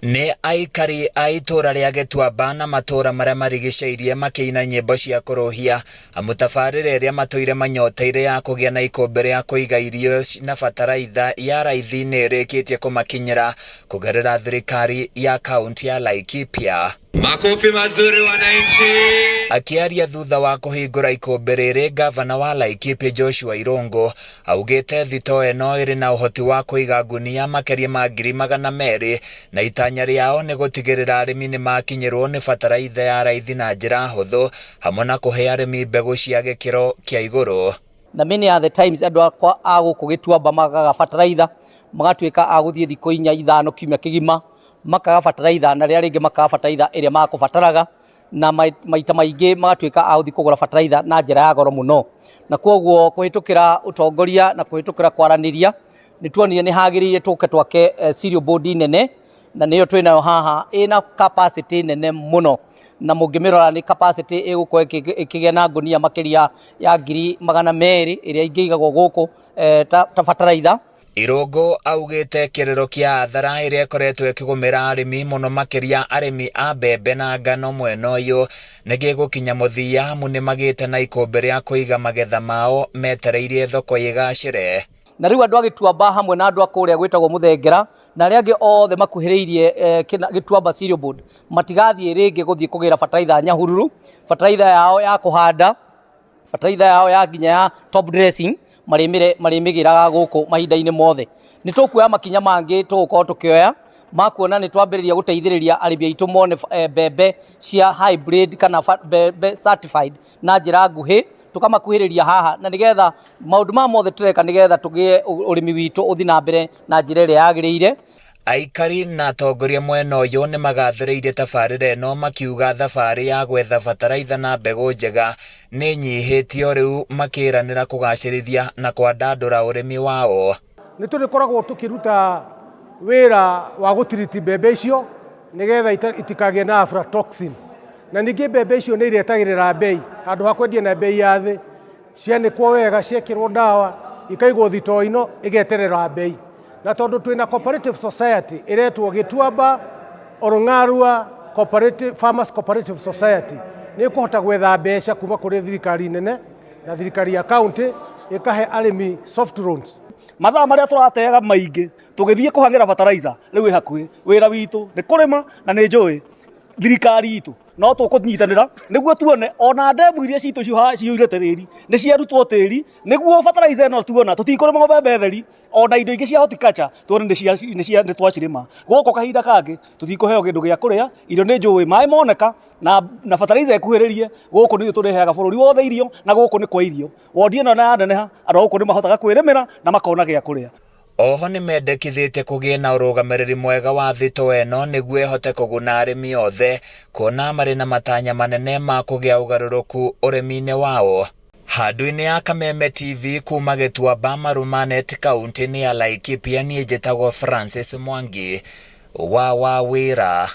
Nĩ aikari a itura rĩa Gĩtuamba na matura marĩa marigicĩirie makĩina nyĩmbo cia kũrũhia amu tabarĩra ĩrĩa matũire manyoteire ya kũgĩa na ikũmbĩ rĩa kũiga irio na bataraitha ya raithi nĩ ĩrĩkĩtie kũmakinyĩra kũgerera thirikari ya kaunti ya Laikipia. Makofi mazuri wananchi. Akiaria thutha wa kũhingũra ikũmbĩ rĩrĩ, gavana wa Laikipia Joshua Irungu augĩte thitoo ĩno ĩrĩ na ũhoti wa kũiga ngunia makĩria ma 200,000 na itanya rĩao nĩ gũtigĩrĩra arĩmi nĩ makinyĩrwo nĩ bataraitha ya raithi na njĩra hũthũ hamwe na kũhe arĩmi mbegũ cia gĩkĩro kĩa igũrũ. Na many are the times andũ akwa a gũkũ Gĩtuamba magaga bataraitha magatuĩka a gũthiĩ thikũ 4-5 kiumia kĩgima makaga bataraitha na rĩrĩa rĩngĩ makaga bataraitha ĩrĩa makũbataraga na maita maingĩ magatuĩka a gũthiĩ kũgũra bataraitha na njĩra ya goro mũno. Na kwoguo kũhĩtũkĩra ũtongoria na kũhĩtũkĩra kwaranĩria nĩ tuonire nĩ hagĩrĩire tũke twake cereal board nene na nĩyo twĩnayo haha ĩna capacity nene mũno na mũngĩmĩrora nĩ capacity ĩgũkorwo ĩkĩgĩa na ngunia makĩria ya 200,000 ĩrĩa ingĩigagwo gũkũ ta bataraitha. Irungu augĩte kĩrĩro kĩa athara ĩrĩa ĩkoretwo ĩkĩgũmĩra arĩmi mũno makĩria arĩmi a mbembe na ngano mwena ũyũ nĩ gĩgũkinya mũthia amu nĩ magĩte na ikũmbĩ rĩa kũiga magetha mao metereirie thoko igacĩre. Na rĩu andũ a Gĩtuamba hamwe na andũ a kũrĩa gwĩtagwo Mũthengera na arĩa angĩ othe makuhĩrĩirie Gĩtuamba cereal board matigathiĩ rĩngĩ gũthiĩ kũgĩra bataraitha Nyahururu, bataraitha yao ya kũhanda, bataraitha yao ya nginya ya top dressing marĩmĩgĩraga gũkũ mahinda-inĩ mothe. Nĩ tũkuoya makinya mangĩ tũgũkorwo tũkĩoya makuona nĩ twambĩrĩria gũteithĩrĩria arĩmi aitũ mone mbembe cia hybrid kana mbembe certified na njĩra nguhĩ tukamakuhĩrĩria haha na nĩgetha maũndũ ma mothe tũreka nĩgetha tũgĩe ũrĩmi witũ ũthiĩ na mbere na njĩra ĩrĩa yagĩrĩire. Aikari na atongoria mwena ũyũ nĩ magathĩrĩirie tabarĩra ĩno makiuga thabarĩ ya gwetha bataraitha na mbegũ njega nĩ nyihĩtio rĩu makĩranĩra kũgacĩrithia na kwandandũra ũrĩmi wao. Nĩ tũrĩkoragwo tũkĩruta wĩra wa gũtiriti mbembe icio nĩgetha itikagĩe na aflatoxin na ningĩ mbembe icio nĩ iretagĩrĩra bei handũ ha kwendia na bei ya thĩ cianĩkwo wega ciekĩrwo ndawa ikaigwo thitoo ino igeterera bei. Na tondũ twĩna cooperative society iretwo Gĩtuamba Orong'arua Farmers Cooperative Society nĩ ĩkũhota gwetha mbeca kuma kũrĩ thirikari nene na thirikari ya kaunti ĩkahe arĩmi soft loans. Mathaa marĩa tũrateaga maingĩ tũgĩthiĩ kũhang'ĩra bataraitha rĩu ĩ hakuhĩ wĩra witũ nĩ kũrĩma na nĩ njũĩ thirikari itũ no tũkũnyitanĩra nĩguo tuone ona ndemu iria citũ ciyũire tĩri nĩ ciarutwo tĩri nĩguo bataraitha ĩno tuona tũtikũrĩma mbembe theri ona indo ingĩ cia horticulture tuone nĩ twacirĩma gũkũ kahinda kangĩ tũtikũheo kĩndũ gĩa kũrĩa irio nĩ njũĩ maĩ moneka na bataraitha ĩkuhĩrĩrie gũkũ nĩ tũrehaga bũrũri wothe irio na gũkũ nĩ kwa irio wondi ĩno na yaneneha andũ gũkũ nĩ mahotaga kwĩrĩmĩra na makona gĩa kũrĩa. Oho nĩ mendekithĩtie kũgĩe na ũrũgamĩrĩri mwega wa thitoo ĩno nĩguo ĩhote kũguna arĩmi othe kuona marĩ na matanya manene ma kũgĩa ũgarũrũku ũrĩmi-inĩ wao. Handũ-inĩ ya Kameme TV kuma Gĩtuamba Marumanet kaunti-inĩ ya Laikipia niĩ njĩtagwo Francis Mwangi wa Wĩra.